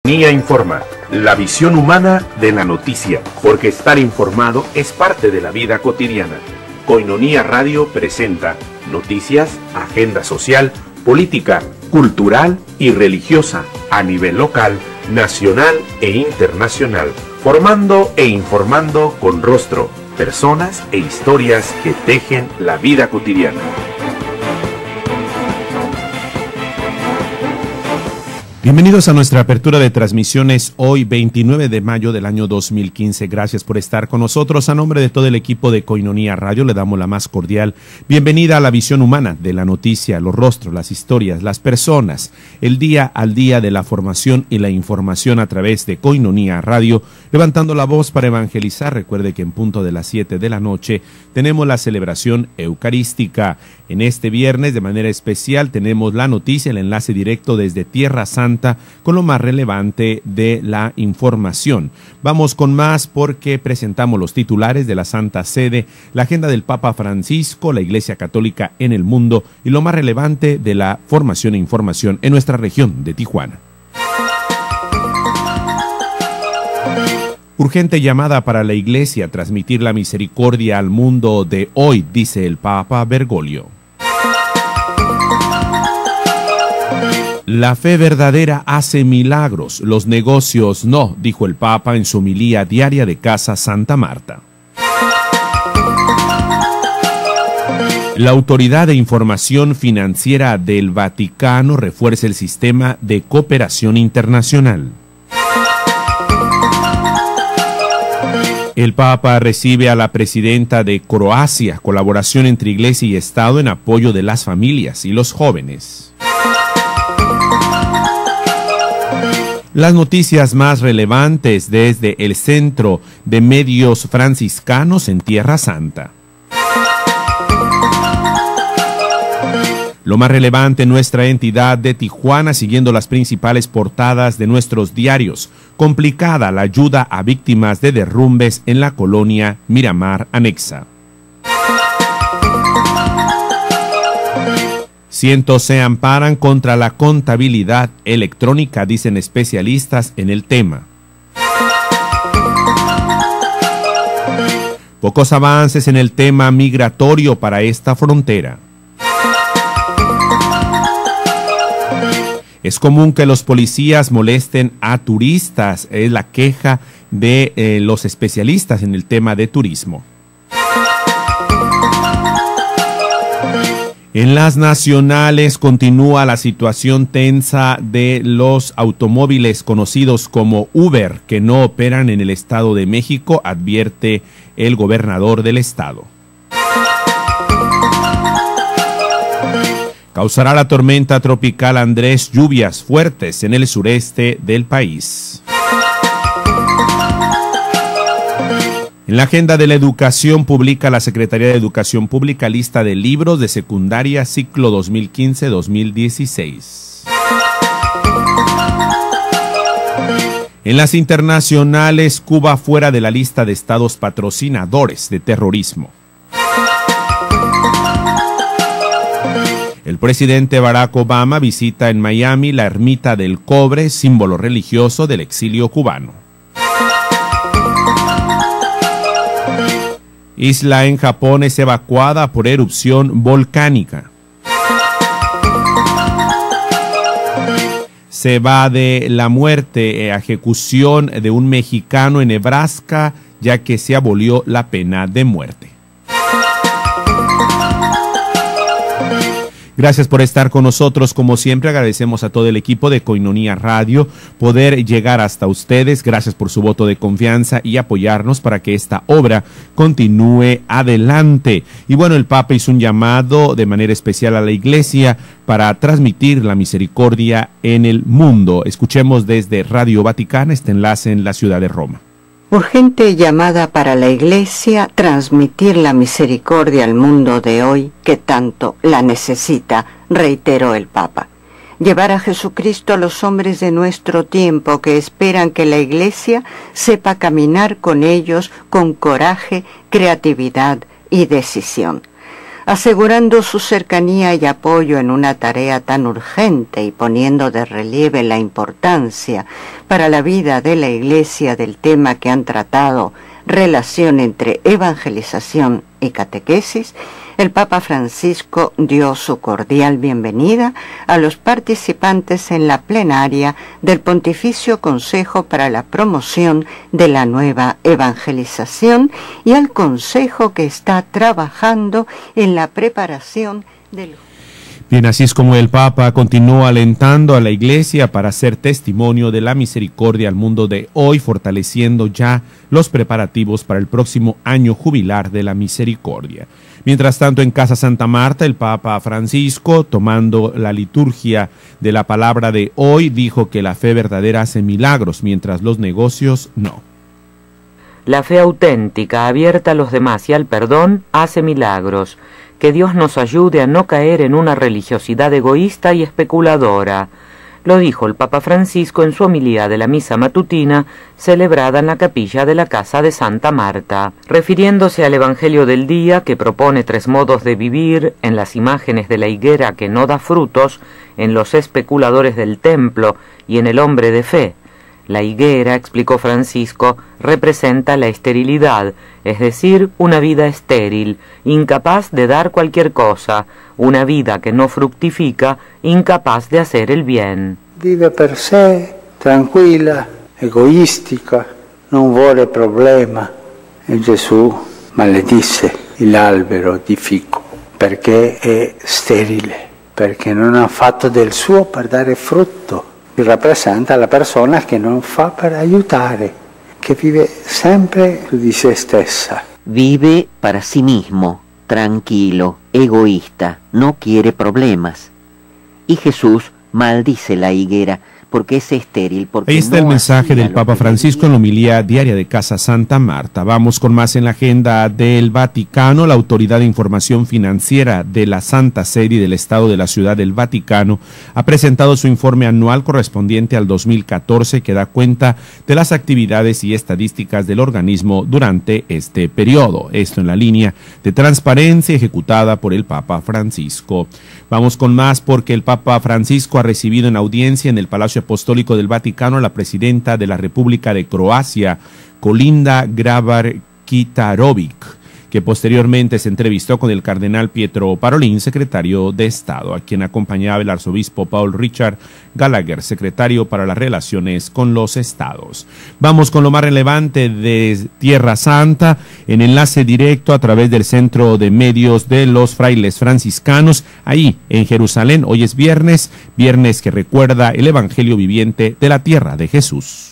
Coinonía Informa, la visión humana de la noticia, porque estar informado es parte de la vida cotidiana. Coinonía Radio presenta noticias, agenda social, política, cultural y religiosa a nivel local, nacional e internacional, formando e informando con rostro, personas e historias que tejen la vida cotidiana. Bienvenidos a nuestra apertura de transmisiones hoy 29 de mayo del año 2015. Gracias por estar con nosotros. A nombre de todo el equipo de Coinonía Radio le damos la más cordial bienvenida a la visión humana de la noticia, los rostros, las historias, las personas, el día al día de la formación y la información a través de Coinonía Radio, levantando la voz para evangelizar. Recuerde que en punto de las 7 de la noche tenemos la celebración eucarística. En este viernes de manera especial tenemos la noticia, el enlace directo desde Tierra Santa con lo más relevante de la información. Vamos con más porque presentamos los titulares de la Santa Sede, la agenda del Papa Francisco, la Iglesia Católica en el mundo y lo más relevante de la formación e información en nuestra región de Tijuana. Urgente llamada para la Iglesia, transmitir la misericordia al mundo de hoy, dice el Papa Bergoglio. La fe verdadera hace milagros, los negocios no, dijo el Papa en su homilía diaria de Casa Santa Marta. La Autoridad de Información Financiera del Vaticano refuerza el sistema de cooperación internacional. El Papa recibe a la presidenta de Croacia, colaboración entre Iglesia y Estado en apoyo de las familias y los jóvenes. Las noticias más relevantes desde el Centro de Medios Franciscanos en Tierra Santa. Lo más relevante en nuestra entidad de Tijuana, siguiendo las principales portadas de nuestros diarios. Complicada la ayuda a víctimas de derrumbes en la colonia Miramar Anexa. Cientos se amparan contra la contabilidad electrónica, dicen especialistas en el tema. Pocos avances en el tema migratorio para esta frontera. Es común que los policías molesten a turistas, es la queja de los especialistas en el tema de turismo. En las nacionales continúa la situación tensa de los automóviles conocidos como Uber que no operan en el Estado de México, advierte el gobernador del estado. Causará la tormenta tropical Andrés lluvias fuertes en el sureste del país. En la agenda de la educación publica la Secretaría de Educación Pública lista de libros de secundaria ciclo 2015-2016. En las internacionales, Cuba fuera de la lista de estados patrocinadores de terrorismo. El presidente Barack Obama visita en Miami la Ermita del Cobre, símbolo religioso del exilio cubano. Isla en Japón es evacuada por erupción volcánica. Se va de la muerte, ejecución de un mexicano en Nebraska, ya que se abolió la pena de muerte. Gracias por estar con nosotros. Como siempre, agradecemos a todo el equipo de Coinonía Radio poder llegar hasta ustedes. Gracias por su voto de confianza y apoyarnos para que esta obra continúe adelante. Y bueno, el Papa hizo un llamado de manera especial a la Iglesia para transmitir la misericordia en el mundo. Escuchemos desde Radio Vaticana este enlace en la ciudad de Roma. Urgente llamada para la Iglesia, transmitir la misericordia al mundo de hoy que tanto la necesita, reiteró el Papa. Llevar a Jesucristo a los hombres de nuestro tiempo que esperan que la Iglesia sepa caminar con ellos con coraje, creatividad y decisión. asegurando su cercanía y apoyo en una tarea tan urgente y poniendo de relieve la importancia para la vida de la Iglesia del tema que han tratado, relación entre evangelización y catequesis, el Papa Francisco dio su cordial bienvenida a los participantes en la plenaria del Pontificio Consejo para la Promoción de la Nueva Evangelización y al Consejo que está trabajando en la preparación del... Bien, así es como el Papa continuó alentando a la Iglesia para ser testimonio de la misericordia al mundo de hoy, fortaleciendo ya los preparativos para el próximo año jubilar de la misericordia. Mientras tanto, en Casa Santa Marta, el Papa Francisco, tomando la liturgia de la palabra de hoy, dijo que la fe verdadera hace milagros, mientras los negocios no. La fe auténtica, abierta a los demás y al perdón, hace milagros. Que Dios nos ayude a no caer en una religiosidad egoísta y especuladora. Lo dijo el Papa Francisco en su homilía de la misa matutina celebrada en la capilla de la Casa de Santa Marta, refiriéndose al Evangelio del día que propone 3 modos de vivir en las imágenes de la higuera que no da frutos, en los especuladores del templo y en el hombre de fe. La higuera, explicó Francisco, representa la esterilidad, es decir, una vida estéril, incapaz de dar cualquier cosa, una vida que no fructifica, incapaz de hacer el bien. Vive per sé, tranquilla, egoistica, non vuole problema. E Gesù maledisse l'albero di fico perché è sterile, perché non ha fatto del suo per dare frutto. Y rappresenta la persona che non fa per aiutare, che vive sempre su di se stessa. Vive para sí mismo, tranquilo, egoísta, no quiere problemas. Y Jesús maldice la higuera porque es estéril. Porque ahí está el mensaje del Papa Francisco en la homilía diaria de Casa Santa Marta. Vamos con más en la agenda del Vaticano. La Autoridad de Información Financiera de la Santa Sede y del Estado de la Ciudad del Vaticano ha presentado su informe anual correspondiente al 2014 que da cuenta de las actividades y estadísticas del organismo durante este periodo. Esto en la línea de transparencia ejecutada por el Papa Francisco. Vamos con más porque el Papa Francisco ha recibido en audiencia en el Palacio Apostólico del Vaticano a la presidenta de la República de Croacia, Kolinda Grabar-Kitarovic, que posteriormente se entrevistó con el cardenal Pietro Parolin, secretario de Estado, a quien acompañaba el arzobispo Paul Richard Gallagher, secretario para las relaciones con los estados. Vamos con lo más relevante de Tierra Santa, en enlace directo a través del Centro de Medios de los Frailes Franciscanos, ahí en Jerusalén. Hoy es viernes que recuerda el Evangelio viviente de la tierra de Jesús.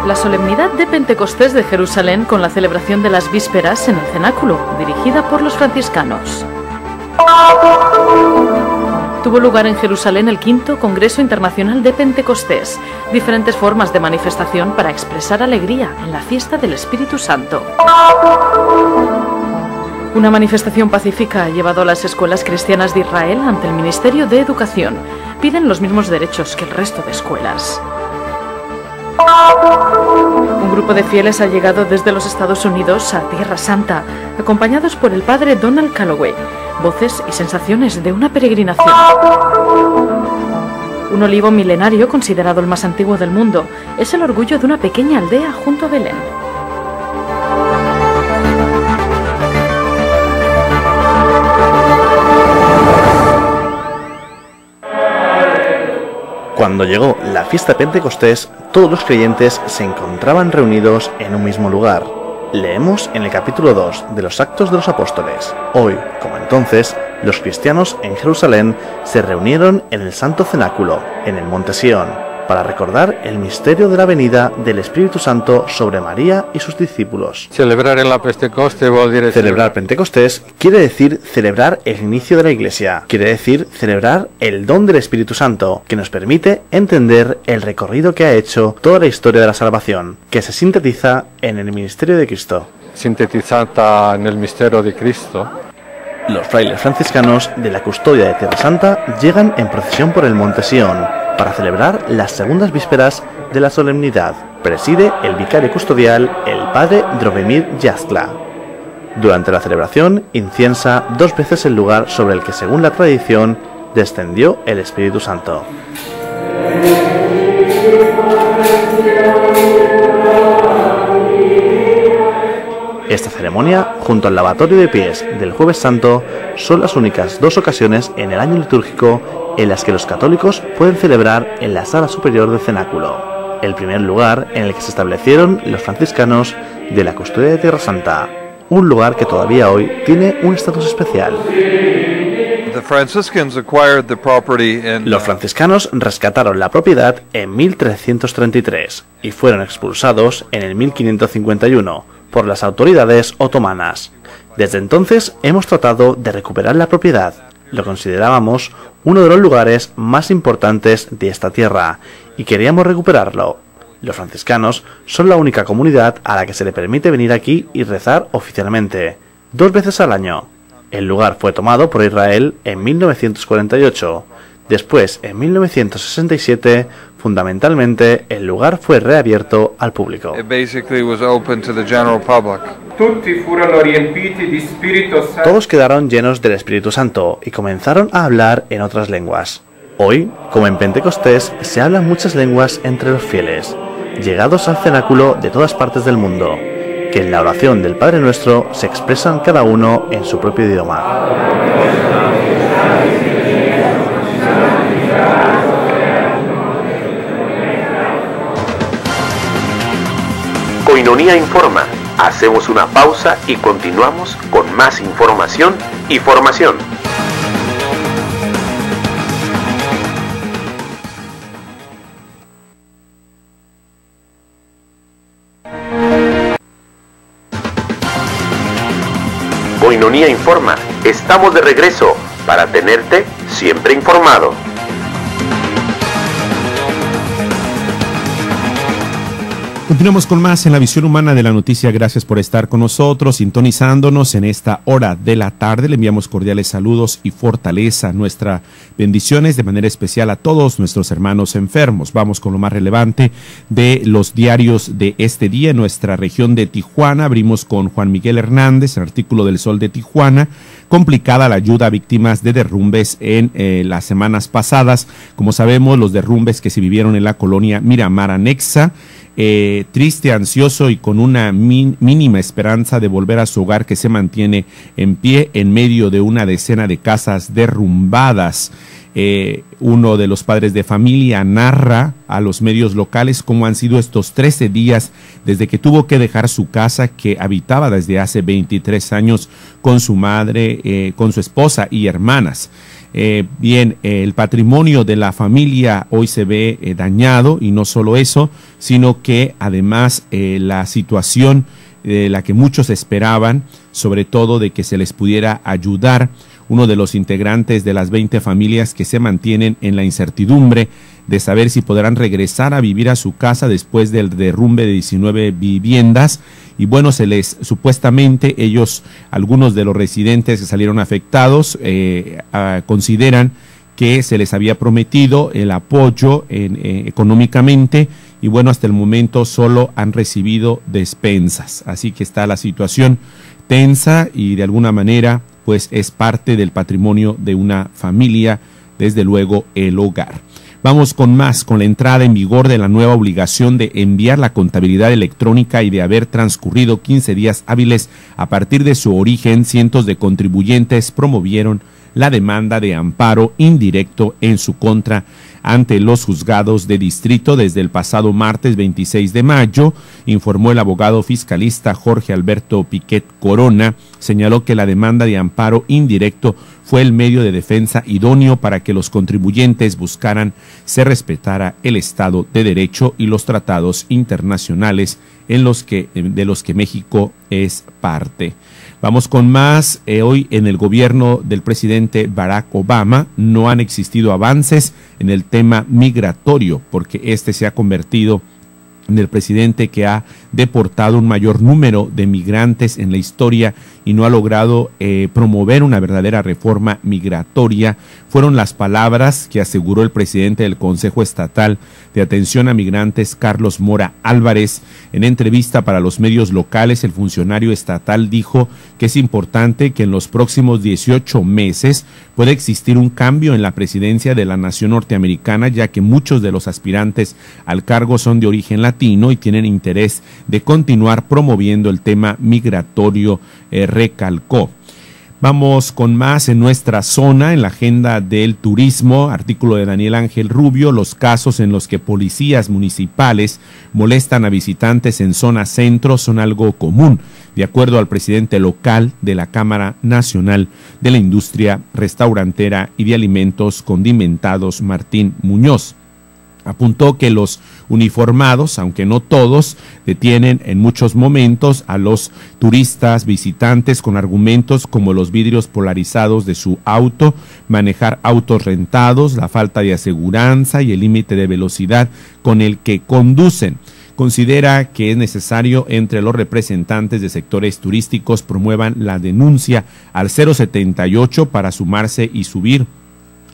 La solemnidad de Pentecostés de Jerusalén con la celebración de las vísperas en el cenáculo, dirigida por los franciscanos. Tuvo lugar en Jerusalén el quinto Congreso Internacional de Pentecostés, diferentes formas de manifestación para expresar alegría en la fiesta del Espíritu Santo. Una manifestación pacífica ha llevado a las escuelas cristianas de Israel ante el Ministerio de Educación. Piden los mismos derechos que el resto de escuelas. Un grupo de fieles ha llegado desde los Estados Unidos a Tierra Santa, acompañados por el padre Donald Calloway. Voces y sensaciones de una peregrinación. Un olivo milenario, considerado el más antiguo del mundo, es el orgullo de una pequeña aldea junto a Belén. Cuando llegó la fiesta de Pentecostés, todos los creyentes se encontraban reunidos en un mismo lugar. Leemos en el capítulo 2 de los Actos de los Apóstoles. Hoy, como entonces, los cristianos en Jerusalén se reunieron en el Santo Cenáculo, en el Monte Sión. para recordar el misterio de la venida del Espíritu Santo sobre María y sus discípulos. Celebrar Pentecostés quiere decir celebrar el inicio de la Iglesia, quiere decir celebrar el don del Espíritu Santo, que nos permite entender el recorrido que ha hecho toda la historia de la salvación, que se sintetiza en el ministerio de Cristo. Sintetizada en el misterio de Cristo. Los frailes franciscanos de la Custodia de Tierra Santa llegan en procesión por el Monte Sión para celebrar las segundas vísperas de la solemnidad. Preside el vicario custodial, el padre Drobemir Yastla. Durante la celebración inciensa 2 veces el lugar sobre el que, según la tradición, descendió el Espíritu Santo. Esta ceremonia, junto al lavatorio de pies del Jueves Santo, son las únicas 2 ocasiones en el año litúrgico en las que los católicos pueden celebrar en la sala superior del cenáculo, el primer lugar en el que se establecieron los franciscanos de la Custodia de Tierra Santa, un lugar que todavía hoy tiene un estatus especial. Los franciscanos rescataron la propiedad en 1333 y fueron expulsados en el 1551 por las autoridades otomanas. Desde entonces hemos tratado de recuperar la propiedad. Lo considerábamos uno de los lugares más importantes de esta tierra y queríamos recuperarlo. Los franciscanos son la única comunidad a la que se le permite venir aquí y rezar oficialmente, 2 veces al año. El lugar fue tomado por Israel en 1948. Después, en 1967, fundamentalmente, el lugar fue reabierto al público. Todos quedaron llenos del Espíritu Santo y comenzaron a hablar en otras lenguas. Hoy, como en Pentecostés, se hablan muchas lenguas entre los fieles, llegados al cenáculo de todas partes del mundo, que en la oración del Padre Nuestro se expresan cada uno en su propio idioma. Coinonía Informa. Hacemos una pausa y continuamos con más información y formación. Coinonía Informa. Estamos de regreso para tenerte siempre informado. Continuamos con más en la visión humana de la noticia. Gracias por estar con nosotros, sintonizándonos en esta hora de la tarde. Le enviamos cordiales saludos y fortaleza, nuestras bendiciones de manera especial a todos nuestros hermanos enfermos. Vamos con lo más relevante de los diarios de este día en nuestra región de Tijuana. Abrimos con Juan Miguel Hernández, el artículo del Sol de Tijuana. Complicada la ayuda a víctimas de derrumbes en las semanas pasadas. Como sabemos, los derrumbes que se vivieron en la colonia Miramar Anexa. Triste, ansioso y con una mínima esperanza de volver a su hogar, que se mantiene en pie en medio de una decena de casas derrumbadas. Uno de los padres de familia narra a los medios locales cómo han sido estos 13 días desde que tuvo que dejar su casa que habitaba desde hace 23 años con su madre, con su esposa y hermanas. El patrimonio de la familia hoy se ve dañado, y no solo eso, sino que además la situación de la que muchos esperaban, sobre todo de que se les pudiera ayudar. Uno de los integrantes de las 20 familias que se mantienen en la incertidumbre de saber si podrán regresar a vivir a su casa después del derrumbe de 19 viviendas. Y bueno, supuestamente ellos, algunos de los residentes que salieron afectados, consideran que se les había prometido el apoyo económicamente, y bueno, hasta el momento solo han recibido despensas. Así que está la situación tensa y de alguna manera pues es parte del patrimonio de una familia, desde luego el hogar. Vamos con más, con la entrada en vigor de la nueva obligación de enviar la contabilidad electrónica y de haber transcurrido 15 días hábiles a partir de su origen. Cientos de contribuyentes promovieron la demanda de amparo indirecto en su contra ante los juzgados de distrito desde el pasado martes 26 de mayo, informó el abogado fiscalista Jorge Alberto Piquet Corona. Señaló que la demanda de amparo indirecto fue el medio de defensa idóneo para que los contribuyentes buscaran se respetara el Estado de Derecho y los tratados internacionales de los que México es parte. Vamos con más. Hoy en el gobierno del presidente Barack Obama no han existido avances en el tema migratorio, porque este se ha convertido en el presidente que ha deportado un mayor número de migrantes en la historia y no ha logrado promover una verdadera reforma migratoria. Fueron las palabras que aseguró el presidente del Consejo Estatal de Atención a Migrantes, Carlos Mora Álvarez. En entrevista para los medios locales, el funcionario estatal dijo que es importante que en los próximos 18 meses pueda existir un cambio en la presidencia de la nación norteamericana, ya que muchos de los aspirantes al cargo son de origen latino y tienen interés de continuar promoviendo el tema migratorio, recalcó. Vamos con más en nuestra zona, en la agenda del turismo, artículo de Daniel Ángel Rubio, los casos en los que policías municipales molestan a visitantes en zona centro son algo común, de acuerdo al presidente local de la Cámara Nacional de la Industria Restaurantera y de Alimentos Condimentados, Martín Muñoz. Apuntó que los uniformados, aunque no todos, detienen en muchos momentos a los turistas visitantes con argumentos como los vidrios polarizados de su auto, manejar autos rentados, la falta de aseguranza y el límite de velocidad con el que conducen. Considera que es necesario entre los representantes de sectores turísticos promuevan la denuncia al 078 para sumarse y subir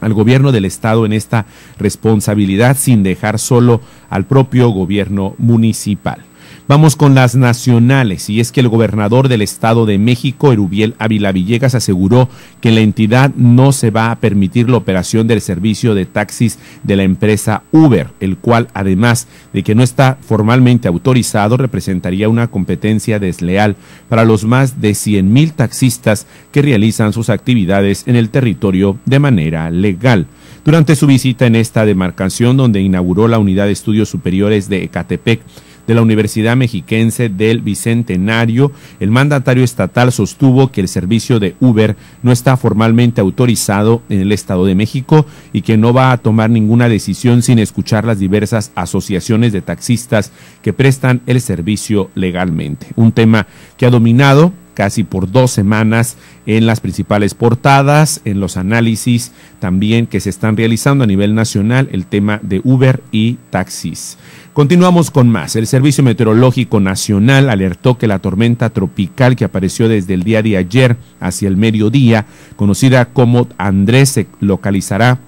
al gobierno del estado en esta responsabilidad sin dejar solo al propio gobierno municipal. Vamos con las nacionales, y es que el gobernador del Estado de México, Erubiel Ávila Villegas, aseguró que en la entidad no se va a permitir la operación del servicio de taxis de la empresa Uber, el cual, además de que no está formalmente autorizado, representaría una competencia desleal para los más de 100,000 taxistas que realizan sus actividades en el territorio de manera legal. Durante su visita en esta demarcación, donde inauguró la Unidad de Estudios Superiores de Ecatepec, de la Universidad Mexiquense del Bicentenario, el mandatario estatal sostuvo que el servicio de Uber no está formalmente autorizado en el Estado de México y que no va a tomar ninguna decisión sin escuchar las diversas asociaciones de taxistas que prestan el servicio legalmente. Un tema que ha dominado casi por 2 semanas en las principales portadas, en los análisis también que se están realizando a nivel nacional, el tema de Uber y taxis. Continuamos con más. El Servicio Meteorológico Nacional alertó que la tormenta tropical que apareció desde el día de ayer hacia el mediodía, conocida como Andrés, se localizará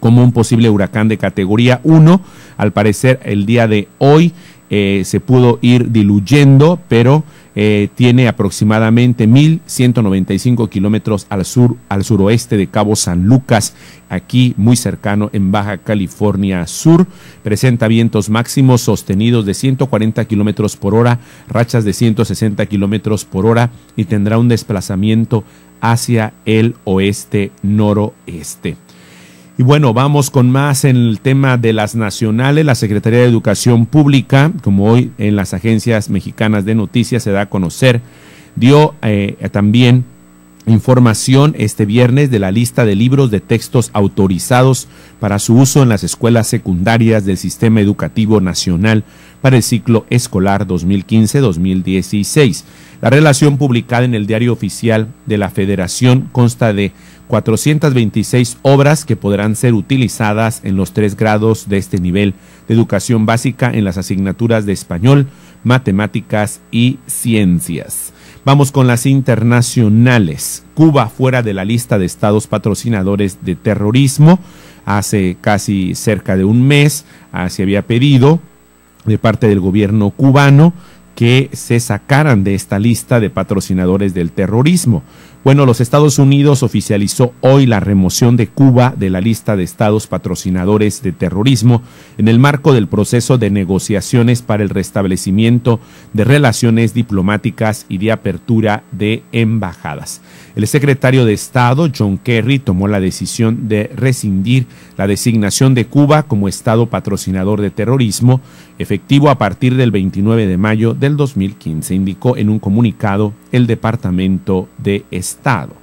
como un posible huracán de categoría 1. Al parecer, el día de hoy se pudo ir diluyendo, pero tiene aproximadamente 1,195 kilómetros al suroeste de Cabo San Lucas, aquí muy cercano en Baja California Sur. Presenta vientos máximos sostenidos de 140 kilómetros por hora, rachas de 160 kilómetros por hora y tendrá un desplazamiento hacia el oeste-noroeste. Y bueno, vamos con más en el tema de las nacionales. La Secretaría de Educación Pública, como hoy en las agencias mexicanas de noticias se da a conocer, dio también información este viernes de la lista de libros de textos autorizados para su uso en las escuelas secundarias del Sistema Educativo Nacional para el ciclo escolar 2015-2016. La relación publicada en el Diario Oficial de la Federación consta de 426 obras que podrán ser utilizadas en los 3 grados de este nivel de educación básica en las asignaturas de español, matemáticas y ciencias. Vamos con las internacionales. Cuba fuera de la lista de estados patrocinadores de terrorismo. Hace casi cerca de un mes se había pedido de parte del gobierno cubano que se sacaran de esta lista de patrocinadores del terrorismo. Bueno, los Estados Unidos oficializó hoy la remoción de Cuba de la lista de estados patrocinadores de terrorismo en el marco del proceso de negociaciones para el restablecimiento de relaciones diplomáticas y de apertura de embajadas. El secretario de Estado, John Kerry, tomó la decisión de rescindir la designación de Cuba como Estado patrocinador de terrorismo, efectivo a partir del 29 de mayo del 2015, indicó en un comunicado el Departamento de Estado.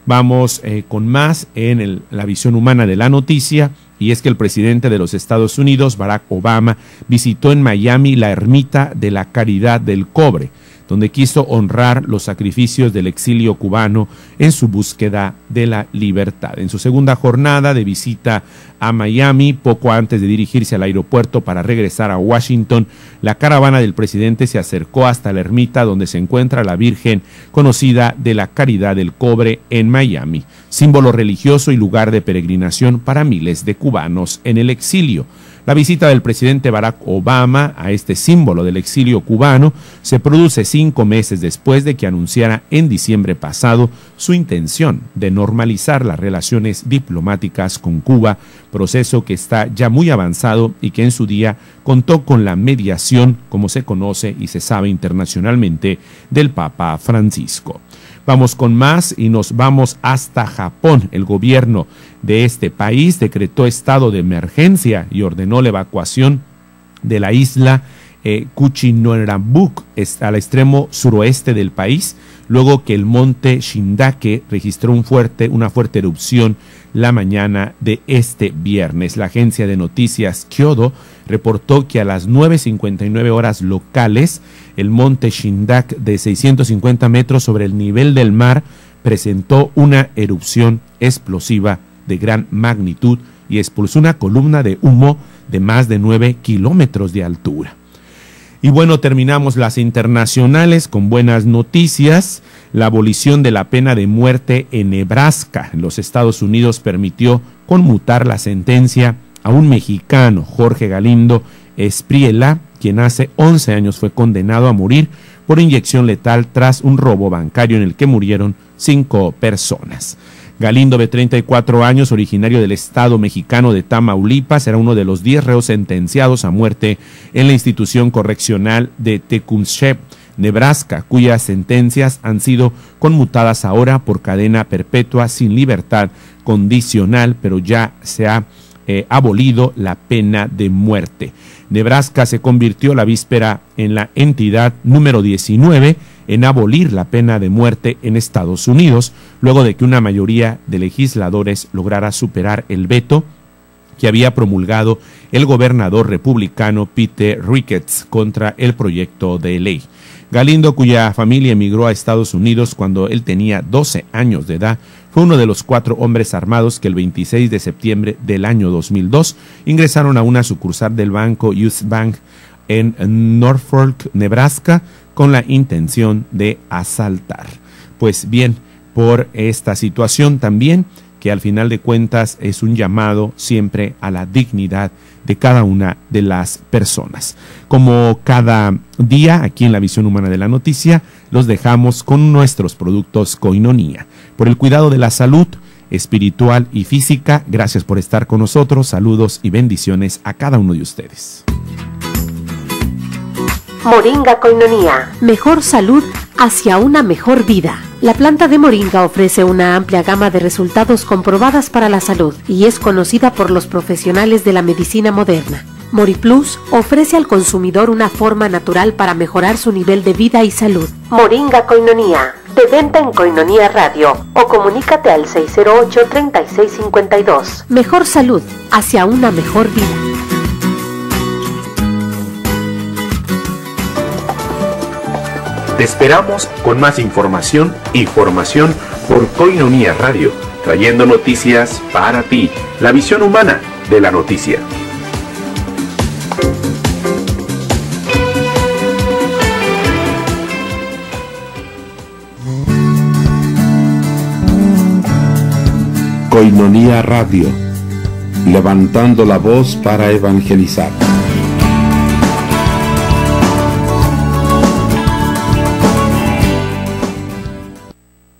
Vamos con más en la visión humana de la noticia, y es que el presidente de los Estados Unidos, Barack Obama, visitó en Miami la Ermita de la Caridad del Cobre, donde quiso honrar los sacrificios del exilio cubano en su búsqueda de la libertad. En su segunda jornada de visita a Miami, poco antes de dirigirse al aeropuerto para regresar a Washington, la caravana del presidente se acercó hasta la ermita donde se encuentra la Virgen conocida de la Caridad del Cobre en Miami, símbolo religioso y lugar de peregrinación para miles de cubanos en el exilio. La visita del presidente Barack Obama a este símbolo del exilio cubano se produce 5 meses después de que anunciara en diciembre pasado su intención de normalizar las relaciones diplomáticas con Cuba, proceso que está ya muy avanzado y que en su día contó con la mediación, como se conoce y se sabe internacionalmente, del Papa Francisco. Vamos con más y nos vamos hasta Japón. El gobierno de este país decretó estado de emergencia y ordenó la evacuación de la isla Kuchinorambuc, al extremo suroeste del país, luego que el monte Shindake registró una fuerte erupción la mañana de este viernes. La agencia de noticias Kyodo reportó que a las 9:59 horas locales, el monte Shindake, de 650 metros sobre el nivel del mar, presentó una erupción explosiva de gran magnitud y expulsó una columna de humo de más de 9 kilómetros de altura. Y bueno, terminamos las internacionales con buenas noticias. La abolición de la pena de muerte en Nebraska, en los Estados Unidos, permitió conmutar la sentencia a un mexicano, Jorge Galindo Espriella, quien hace 11 años fue condenado a morir por inyección letal tras un robo bancario en el que murieron 5 personas. Galindo, de 34 años, originario del estado mexicano de Tamaulipas, era uno de los 10 reos sentenciados a muerte en la institución correccional de Tecumseh, Nebraska, cuyas sentencias han sido conmutadas ahora por cadena perpetua sin libertad condicional, pero ya se ha abolido la pena de muerte. Nebraska se convirtió la víspera en la entidad número 19 en abolir la pena de muerte en Estados Unidos, luego de que una mayoría de legisladores lograra superar el veto que había promulgado el gobernador republicano Pete Ricketts contra el proyecto de ley. Galindo, cuya familia emigró a Estados Unidos cuando él tenía 12 años de edad, fue uno de los 4 hombres armados que el 26 de septiembre del año 2002 ingresaron a una sucursal del banco US Bank en Norfolk, Nebraska, con la intención de asaltar. Pues bien, por esta situación también, que al final de cuentas es un llamado siempre a la dignidad de cada una de las personas. Como cada día, aquí en la Visión Humana de la Noticia, los dejamos con nuestros productos Koinonia. Por el cuidado de la salud espiritual y física, gracias por estar con nosotros. Saludos y bendiciones a cada uno de ustedes. Moringa Koinonia. Mejor salud hacia una mejor vida. La planta de moringa ofrece una amplia gama de resultados comprobadas para la salud y es conocida por los profesionales de la medicina moderna. MoriPlus ofrece al consumidor una forma natural para mejorar su nivel de vida y salud. Moringa Koinonia, de venta en Koinonia Radio o comunícate al 608-3652. Mejor salud hacia una mejor vida. Te esperamos con más información y formación por Koinonia Radio, trayendo noticias para ti, la visión humana de la noticia. Koinonia Radio, levantando la voz para evangelizar.